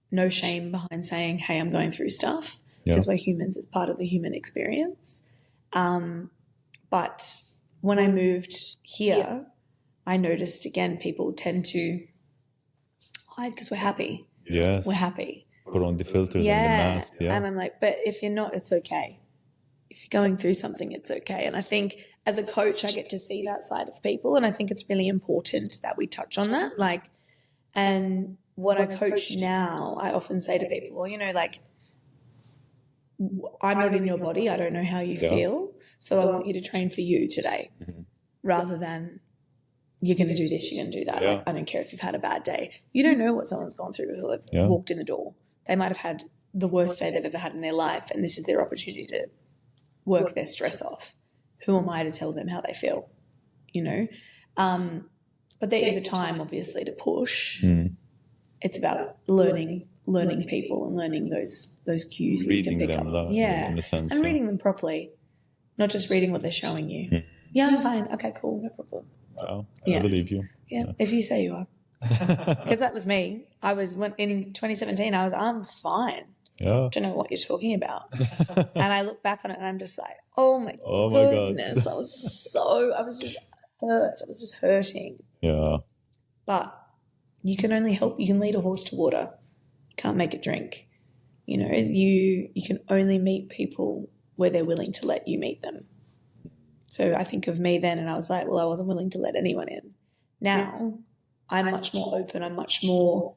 no shame behind saying, hey, I'm going through stuff, because we're humans. It's part of the human experience. But when I moved here, I noticed, again, people tend to hide because we're happy. Yes. We're happy. Put on the filters and the masks. Yeah. And I'm like, but if you're not, it's okay. If you're going through something, it's okay. And I think as a coach, I get to see that side of people. And I think it's really important that we touch on that. Like, and when I coach now, I often say to people, well, you know, like, I'm not in your body. I don't know how you feel. So I want you to train for you today rather than you're going to do this, you're going to do that. Like, I don't care if you've had a bad day. You don't know what someone's gone through before they've walked in the door. They might have had the worst day they've ever had in their life, and this is their opportunity to work their stress off. Who am I to tell them how they feel, you know? But there is a time, obviously, to push. It's about learning people and learning those cues. Reading that you can pick them, up. in a sense. And reading them properly, not just reading what they're showing you. Yeah, I'm fine. Okay, cool, no problem. Wow, I believe you. Yeah, if you say you are. Because that was me. In 2017, I'm fine. Yeah. Don't know what you're talking about. And I look back on it and I'm just like, oh my goodness. God. I was just hurt. I was just hurting. Yeah. But you can only help. You can lead a horse to water. You can't make it drink. You know, you can only meet people where they're willing to let you meet them. So I think of me then and I was like, well, I wasn't willing to let anyone in. Now I'm much more open. I'm much more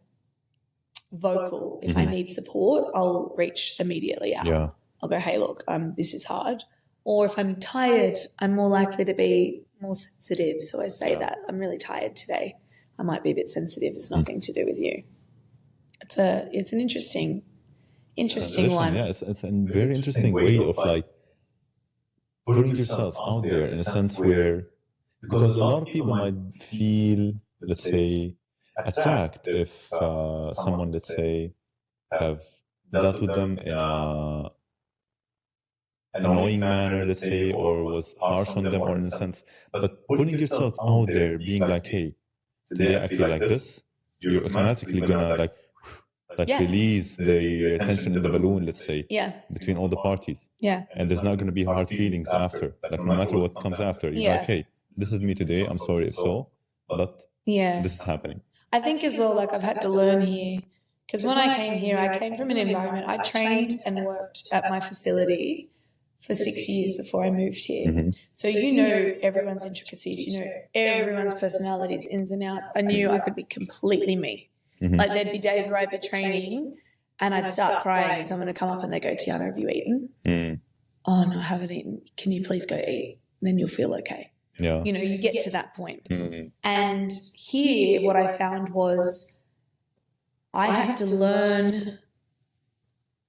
vocal. If I need support, I'll reach immediately out. Yeah. I'll go, hey, look, this is hard. Or if I'm tired, I'm more likely to be more sensitive. So I say that I'm really tired today. I might be a bit sensitive. It's nothing to do with you. It's an interesting interesting one. Yeah, it's a very interesting way of like putting yourself out there in a sense where, because a lot of people might feel, let's say, attacked if someone, let's say, have dealt with them in a annoying manner, let's say, or was harsh on them, or in a sense. But putting yourself out there, being like, hey, today I feel like this, you're automatically gonna like Yeah. release the tension in the balloon, let's say, Yeah. between all the parties. Yeah. And there's not gonna be hard feelings after. Like no matter what comes after, you're Yeah. like, hey, this is me today. I'm sorry if so, but Yeah. this is happening. I think as well, like I've had to learn here, because when I came here, I came from an environment, I trained and worked at my facility for 6 years before I moved here. Mm-hmm. So you know everyone's intricacies, you know everyone's personalities, ins and outs. I knew I could be completely me. Mm-hmm. Like there'd be days where I'd be training and I'd start crying and someone would come up and they go, Tiana, have you eaten? Mm. Oh, no, I haven't eaten. Can you please go eat? Then you'll feel okay. Yeah. You know, you get to that point. Mm-hmm. And here what I found was I had to learn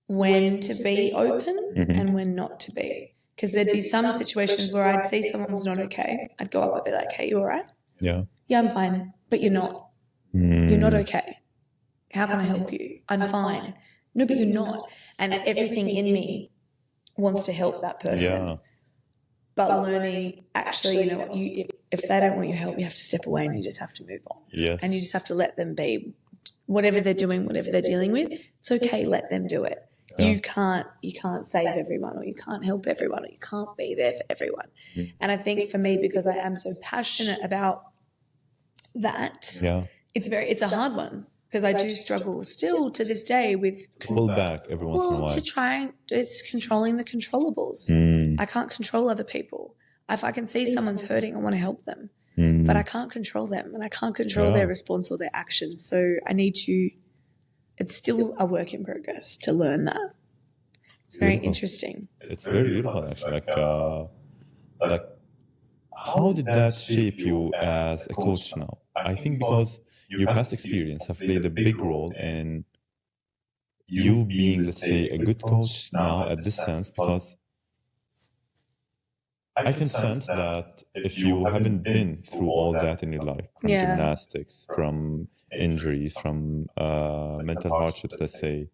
when to be open and when not to be. Because there'd be some situations where I'd see someone's not okay. I'd go up and be like, hey, you all right? Yeah. Yeah, I'm fine. But you're not. You're not okay. How can I help you? I'm fine. No, but you're not. And everything in me wants to help that person. Yeah. But learning, actually, you know, if they don't want your help, you have to step away and you just have to move on. Yes. And you just have to let them be. Whatever they're doing, whatever they're dealing with, it's okay. Let them do it. Yeah. You can't save everyone, or you can't help everyone, or you can't be there for everyone. And I think for me, because I am so passionate about that, Yeah. it's a hard one, because I do struggle still to this day with Pull back every once in a while. to try and it's controlling the controllables. I can't control other people. If I can see someone's hurting, I want to help them. But I can't control them, and I can't control their response or their actions. So I need to, it's still a work in progress to learn that. It's very interesting. It's very beautiful, actually. Like, how did that shape you as a coach now? I think because your past experience have played a big role in you being, let's say, a good coach now at this sense, because I can sense that if you haven't been through all that in your life, from gymnastics, from injuries, from mental hardships, let's say,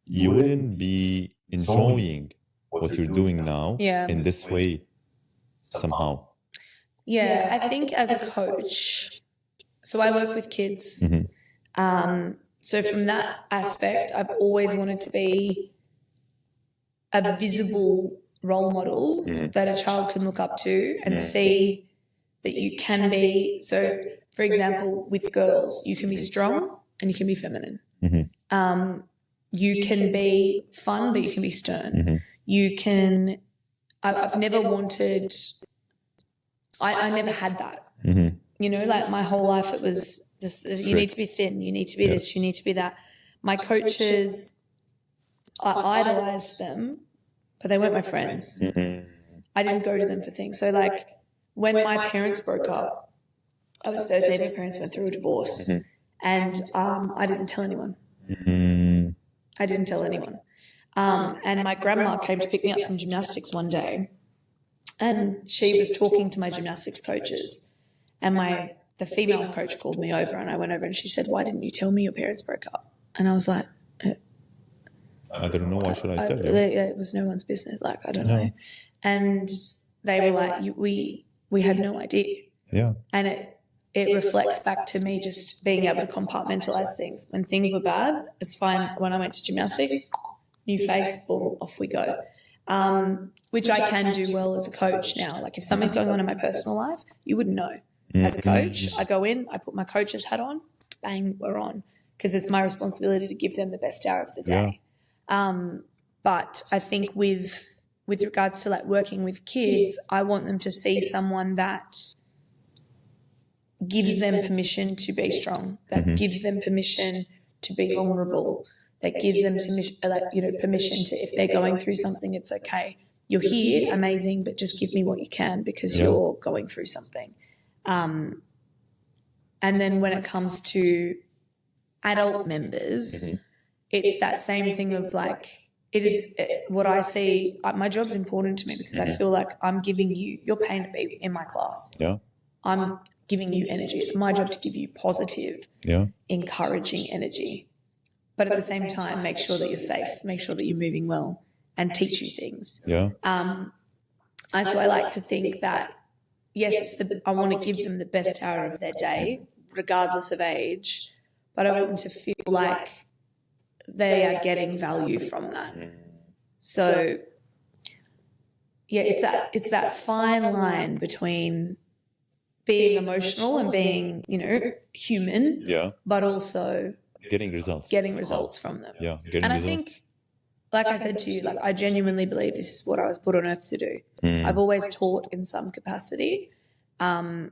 you wouldn't be enjoying what you're doing now in this way somehow. Yeah, I think as a coach, so I work with kids. So from that aspect, I've always wanted to be a visible role model that a child can look up to and see that you can be. So, for example, with girls, you can be strong and you can be feminine. You can be fun, but you can be stern. You can, I've never wanted, I never had that. You know, like my whole life it was, you need to be thin, you need to be this, you need to be that. My coaches, I idolized them, but they weren't my friends. I didn't go to them for things. So like when my parents broke up, I was 13, my parents went through a divorce, and I didn't tell anyone. I didn't tell anyone. And my grandma came to pick me up from gymnastics one day, and she was talking to my gymnastics coaches, and the female coach called me over, and I went over and she said, why didn't you tell me your parents broke up? And I was like, I don't know, why should I tell you? It was no one's business. Like, I don't know. And they were like, we had no idea. Yeah. And it reflects back to me just being able to compartmentalize things. When things were bad, it's fine. When I went to gymnastics, new face, boom, off we go. Which I can do well as a coach now. Like if something's going on in my personal life, you wouldn't know. As a coach, I go in, I put my coach's hat on, bang, we're on. Because it's my responsibility to give them the best hour of the day. But I think with regards to like working with kids, I want them to see someone that gives them permission to be strong, that gives them permission to be vulnerable, that gives them permission to, if they're going through something, it's okay. You're here, amazing, but just give me what you can because you're going through something. And then when it comes to adult members, it's that same thing of like, it is what I see. My job's important to me because I feel like I'm giving you, you're paying to be in my class. Yeah. I'm giving you energy. It's my job to give you positive, encouraging energy. But at the same time, make sure that you're safe, make sure that you're moving well, and teach you things. Yeah. So I like to think that, yes, I want to give them the best hour of their day, regardless of age, but I want them to feel like they are getting value from that. So, yeah, it's that fine line between being emotional and being, human, but also getting results from them. Yeah. I think, like I said to you, like I genuinely believe this is what I was put on earth to do. I've always taught in some capacity, and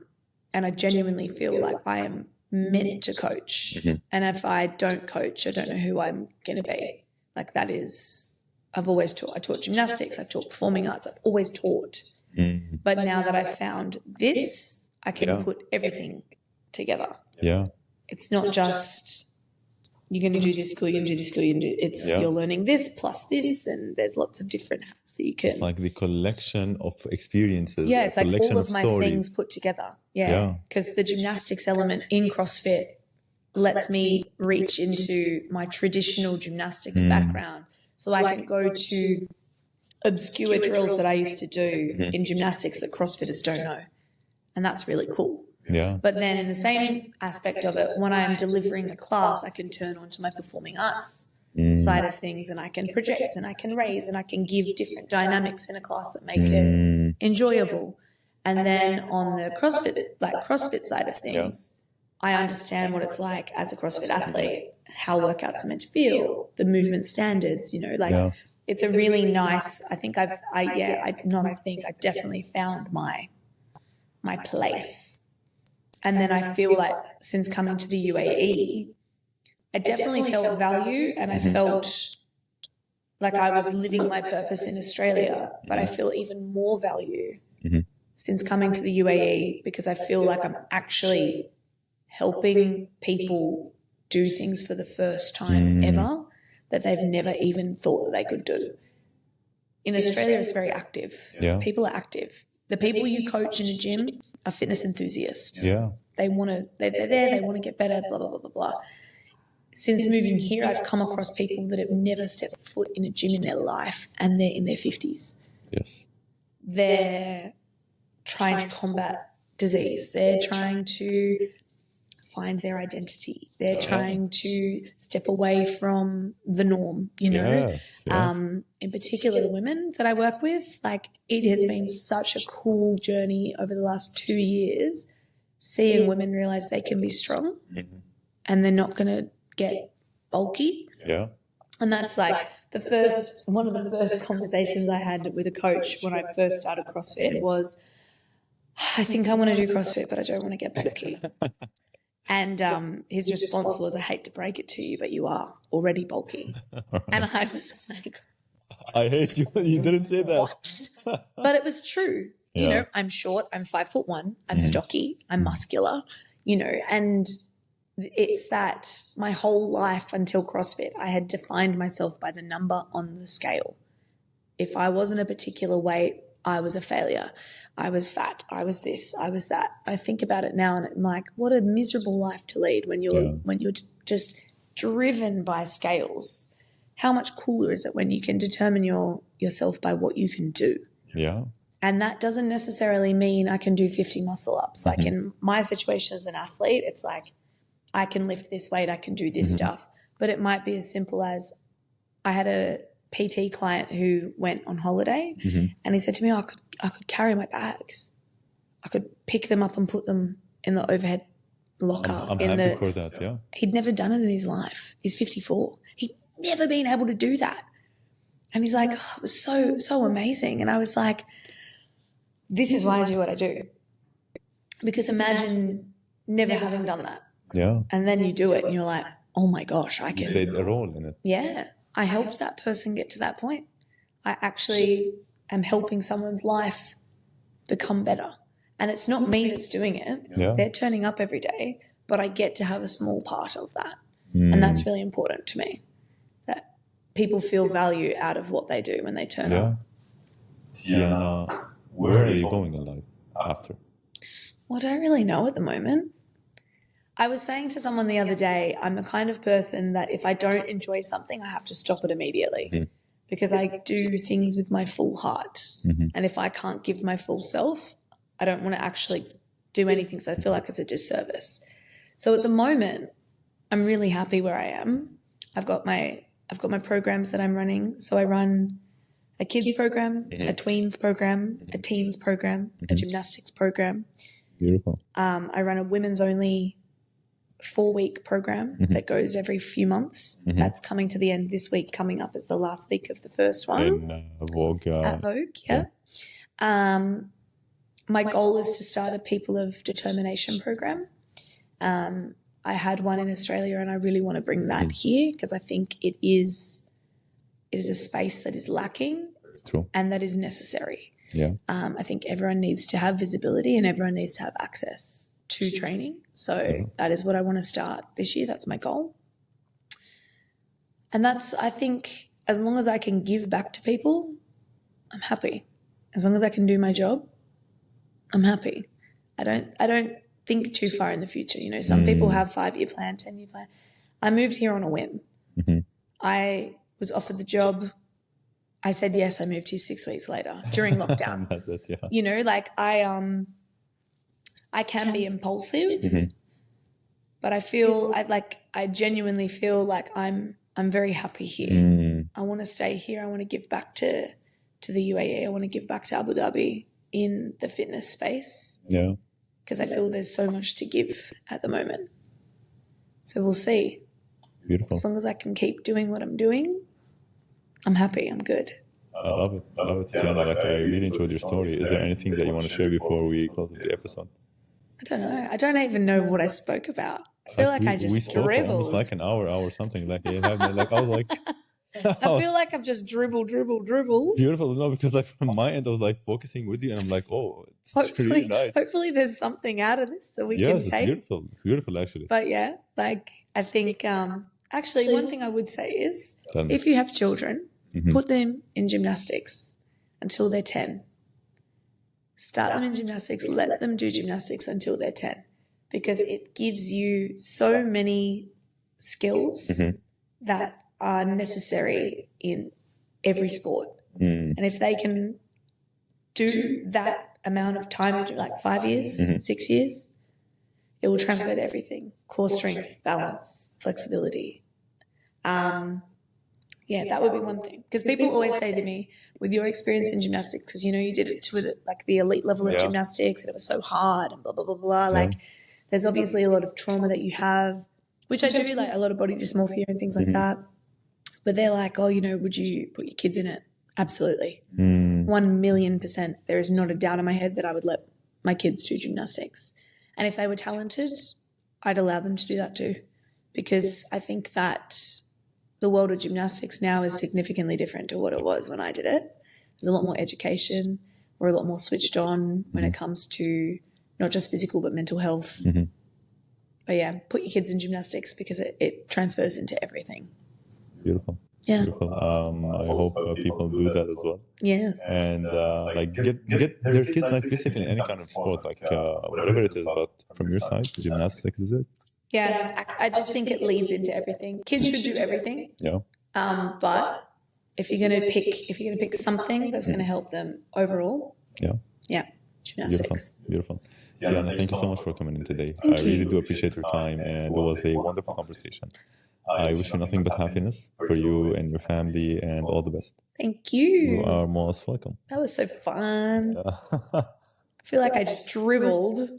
I genuinely feel like I am meant to coach. And if I don't coach, I don't know who I'm going to be. Like that is, I've always taught. I taught gymnastics, I taught performing arts, I've always taught. But now that I've found this, I can put everything together. Yeah. It's not just you're going to do this school, you're going to do this school, you're learning this plus this, and there's lots of different hats that you can. It's like the collection of experiences. Yeah, it's like all of my things put together. Yeah, because the gymnastics element in CrossFit lets me reach into my traditional gymnastics background, so I can go to obscure drills that I used to do in gymnastics that CrossFitters don't know, and that's really cool. Yeah. But then in the same aspect of it, when I am delivering a class, I can turn on to my performing arts side of things, and I can project and I can raise and I can give different dynamics in a class that make it enjoyable. And then on the CrossFit side of things, I understand what it's like as a CrossFit athlete, how workouts are meant to feel, the movement standards, it's a really nice, I definitely found my place. And then I feel like since coming to the UAE, I definitely felt value, and I felt like I was living my purpose in Australia, but I feel even more value since coming to the UAE, because I feel like I'm actually helping people do things for the first time ever that they've never even thought that they could do. In Australia, it's very active. People are active. The people you coach in a gym are fitness enthusiasts. They're there, they want to get better, blah, blah, blah, blah, blah. Since moving here, I've come across people that have never stepped foot in a gym in their life, and they're in their 50s. Yes. They're trying to combat disease. They're trying to find their identity. They're trying to step away from the norm, Yes. In particular, the women that I work with, like it has been such a cool journey over the last 2 years, seeing women realize they can be strong and they're not going to get bulky. Yeah. And that's like one of the first conversations I had with a coach when I first started CrossFit was, I think I want to do CrossFit, but I don't want to get bulky. And his response was, I hate to break it to you, but you are already bulky. And I was like, I hate you. You didn't say that. What? But it was true. I'm short, I'm 5'1", I'm stocky, I'm muscular, and it's that my whole life until CrossFit, I had defined myself by the number on the scale. If I wasn't a particular weight, I was a failure. I was fat. I was this. I was that. I think about it now and I'm like, what a miserable life to lead when you're just driven by scales. How much cooler is it when you can determine yourself by what you can do? Yeah. And that doesn't necessarily mean I can do 50 muscle ups. Like in my situation as an athlete, it's like I can lift this weight, I can do this stuff. But it might be as simple as I had a PT client who went on holiday and he said to me, I could carry my bags. I could pick them up and put them in the overhead locker. I'm happy for that, yeah. He'd never done it in his life. He's 54. He'd never been able to do that. And he's like, oh, it was so amazing. And I was like, this is why I do what I do. Because imagine never having done that. Yeah. And then you do it and you're like, oh my gosh, I can. You played a role in it. Yeah. I helped that person get to that point. I actually am helping someone's life become better. And it's not me that's doing it. Yeah. They're turning up every day, but I get to have a small part of that. And that's really important to me. people feel value out of what they do when they turn up. Tiana, where are you going in life after? Well, I don't really know at the moment. I was saying to someone the other day, I'm the kind of person that if I don't enjoy something, I have to stop it immediately because I do things with my full heart. And if I can't give my full self, I don't want to actually do anything because I feel like it's a disservice. So at the moment, I'm really happy where I am. I've got my programs that I'm running. So I run a kids program, a tweens program, a teens program, a gymnastics program. Beautiful. I run a women's only 4-week program that goes every few months. That's coming to the end this week. Coming up is the last week of the first one. In Vogue. At Vogue, yeah. My goal is to start a People of Determination program. I had one in Australia and I really want to bring that here because I think it is a space that is lacking and that is necessary. Yeah. I think everyone needs to have visibility and everyone needs to have access to training. So that is what I want to start this year. That's my goal. And that's, I think, as long as I can give back to people, I'm happy. As long as I can do my job, I'm happy. I don't think too far in the future. You know, some people have 5-year plan, 10-year plan. I moved here on a whim. I was offered the job. I said yes. I moved here 6 weeks later during lockdown. You know, like I can be impulsive, but I genuinely feel like I'm very happy here. I want to stay here. I want to give back to the UAE. I want to give back to Abu Dhabi in the fitness space. Yeah. Because I feel there's so much to give at the moment. So we'll see. Beautiful. As long as I can keep doing what I'm doing, I'm happy. I'm good. I love it. Tiana, like, I really enjoyed your story. Is there anything that you want to share before we close the episode? I don't know. I don't even know what I spoke about. I feel like I just we spoke dribbled. For almost like an hour something. Like, I was like... I feel like I've just dribbled. Beautiful. No, because like from my end, I was like focusing with you and I'm like, oh, it's really nice. Hopefully there's something out of this that we can take. It's beautiful actually. But yeah, like I think actually one thing I would say is if you have children, put them in gymnastics until they're 10. Start them in gymnastics, let them do gymnastics until they're 10 because it gives you so many skills that are necessary in every sport. And if they can do that amount of time, like 5 years, 6 years, it will transfer to everything. Core strength, balance, flexibility. Yeah, that would be one thing. Because people always say to me, with your experience in gymnastics, because, you know, you did it to like the elite level of gymnastics and it was so hard and blah, blah, blah, blah. Like there's obviously a lot of trauma that you have, which I do, like a lot of body dysmorphia and things like that. But they're like, oh, you know, would you put your kids in it? Absolutely. 1,000,000%. There is not a doubt in my head that I would let my kids do gymnastics. And if they were talented, I'd allow them to do that too. Because I think that the world of gymnastics now is significantly different to what it was when I did it. There's a lot more education. We're a lot more switched on when it comes to not just physical but mental health. But yeah, put your kids in gymnastics because it transfers into everything. Beautiful. Yeah. Beautiful. I hope people do that as well. Yeah. And like get their kids like basically in any kind of sport, like whatever it is. But from your side, gymnastics is it? Yeah, I just think it leads into everything. Kids should do everything. Yeah. But if you're gonna pick something that's gonna help them overall. Yeah. Gymnastics. Beautiful. Tiana, thank you so much for coming in today. I really do appreciate your time, and it was a wonderful conversation. I wish you nothing but happiness for you and your family, and all the best. Thank you. You are most welcome. That was so fun. I feel like I just dribbled.